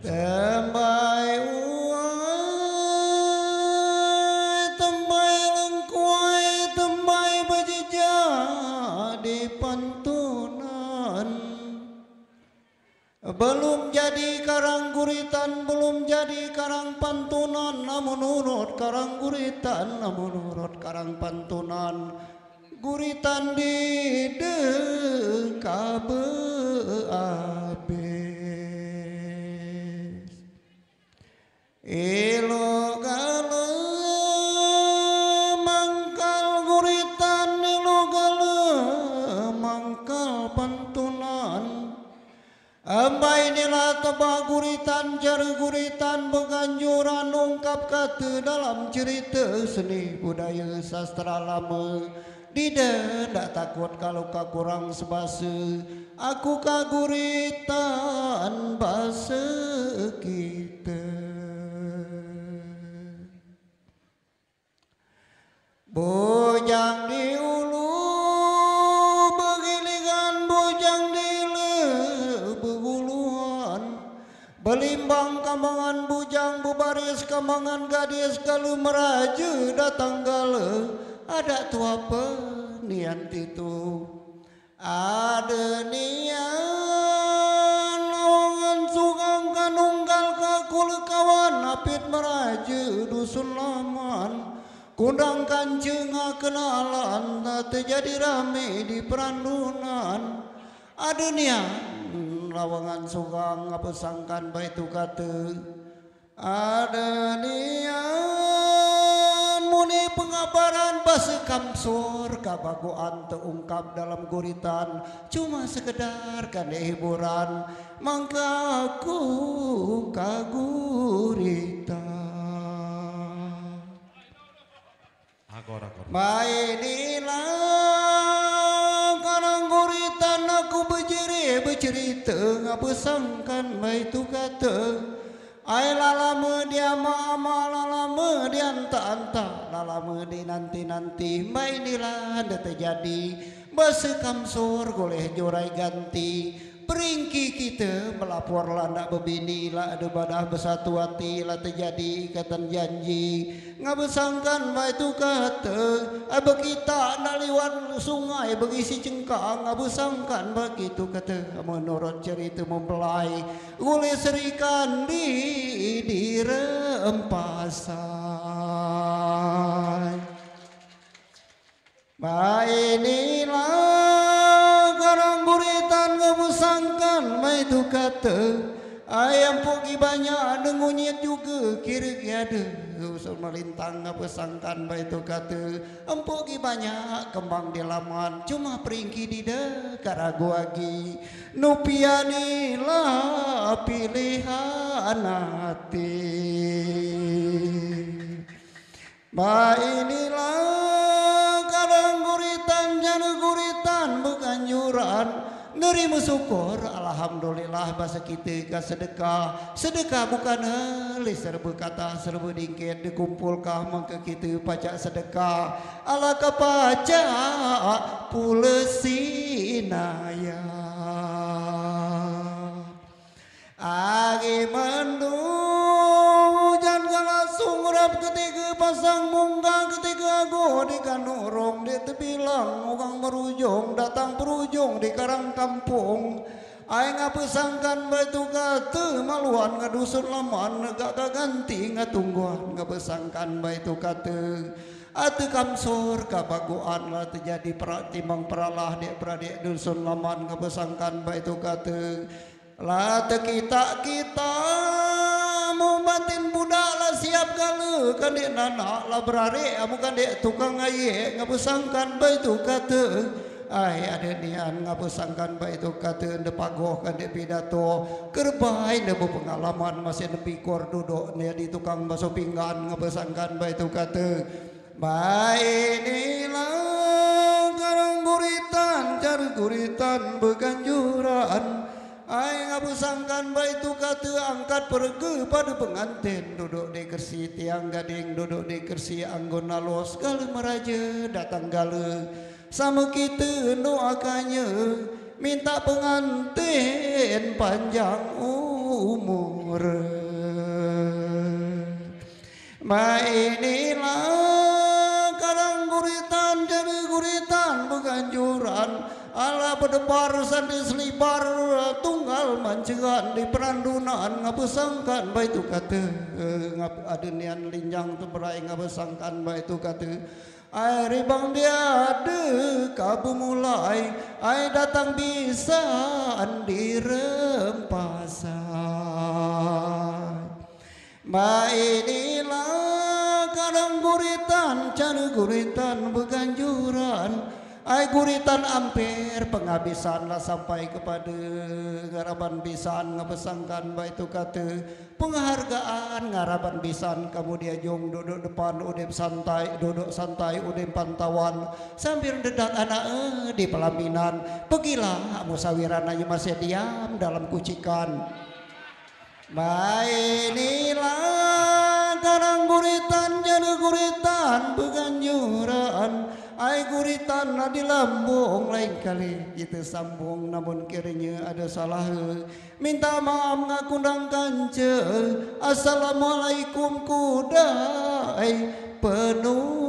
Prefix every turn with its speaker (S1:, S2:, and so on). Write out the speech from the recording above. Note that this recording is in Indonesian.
S1: Tembai uai, tembai lengkuai, tembai bejejak di pantunan. Belum jadi karang guritan, belum jadi karang pantunan, namun urut karang guritan, namun urut karang pantunan. Guritan di dekabe abis. Ilo gale mangkal guritan, ilo gale mangkal pantunan. Ambai nila tebak guritan, jari guritan beganjuran ungkap kata dalam cerita seni budaya sastra lama. Dida ndak takut kalau kakurang sebasa, aku kaguritan bahasa kita. Bujang di ulu begiligan, bujang di beguluan. Belimbang kambangan bujang, bubaris kambangan gadis, kalau meraja datang gala. Ada tu apa nian itu? Ada nian lawangan sugang kanunggal kakul kawan apit meraja dusun laman. Kundang kancing kenalan terjadi rame di perandunan. Ada nian lawangan sugang pesangkan baitu kata. Ada nian muni pengabaran basa kamsur kabagoan terungkap dalam guritan, cuma sekedar kade hiburan, mangka aku kaguritan. Mainilah karang guritan aku bercerita ngapesangkan baitu kata. Ai lalama dia mama, lalama dia anta-anta, lalama di nanti-nanti. Mai inilah anda terjadi, basa kamsur goleh jorai ganti. Peringki kita melapor lah nak berbini lah ada badah bersatu hati lah terjadi ikatan janji. Ngabesangkan baitu kata, abah kita nak liwat sungai berisi cengkang. Ngabesangkan begitu kata, menurut cerita mempelai boleh serikan di rempasan. Inilah karang guritan ngabesangkan baitu kata. Ayam pogi banyak dengunyit juga kira-kira ada usul melintang ngabesangkan baitu kata. Empogi banyak kembang di laman, cuma peringki di karago agi. Nupianilah pilihan hati. Inilah karang guritan, jana guritan bekanjuran. Nerima syukur, alhamdulillah bahasa kita ke sedekah. Sedekah bukan heli serba kata serba dingkit dikumpulkah maka kita pajak sedekah. Ala ka pajak pula sinaya. Agi mandu hujan kalasung rap ketiga pasang munggah ketiga go di kanurung di tebilang orang berujung datang berujung di karang kampung. Aing ngapesangkan baitu kata maluan ngadusun laman gak ganti ngatungguan ngapesangkan baitu kata. Atu kamsur kabagoan lah terjadi timang peralah dek beradik dusun laman ngapesangkan baitu kata. Lah kita mau batin budak lah siap galu kan dek nanak lah berare amu kan dek tukang aye ngapesangkan baitu kata. Ai ada nian ngapesangkan baitu kata ende pagoh kan dek pidato kerbai ende pengalaman masih nepi kor duduk nih di tukang baso pinggan ngapesangkan baitu kata. Inilah karang guritan, cari guritan beganjuran. Ai ngabusangkan baitu kata angkat pergi pada pengantin duduk di kersi tiang gading duduk di kersi anggon nalos gala meraja datang gala sama kita doakannya minta pengantin panjang umur Ma inilah kadang guritan jadi guritan beganjuran ala berdebar sandi selibar tunggal mancegan di perandunan ngabesangkan baitu kata adenian linjang tu berai ngabesangkan baitu kata ai ribang dia ada kabu mulai ai datang bisa andi rempasan ma inilah kadang guritan cana guritan beganjuran ai guritan ampir penghabisan lah sampai kepada ngaraban bisan ngabesangkan baitu kata penghargaan ngaraban bisan kamu dia jong duduk depan udip santai duduk santai udip pantauan sambil dedak anak di pelaminan pergilah musawiran aja masih diam dalam kucikan inilah kadang guritan jadi guritan beganjuran ai guritan di lambung lain kali kita sambung namun kiranya ada salah minta maaf ngakundang kance assalamualaikum kudai penuh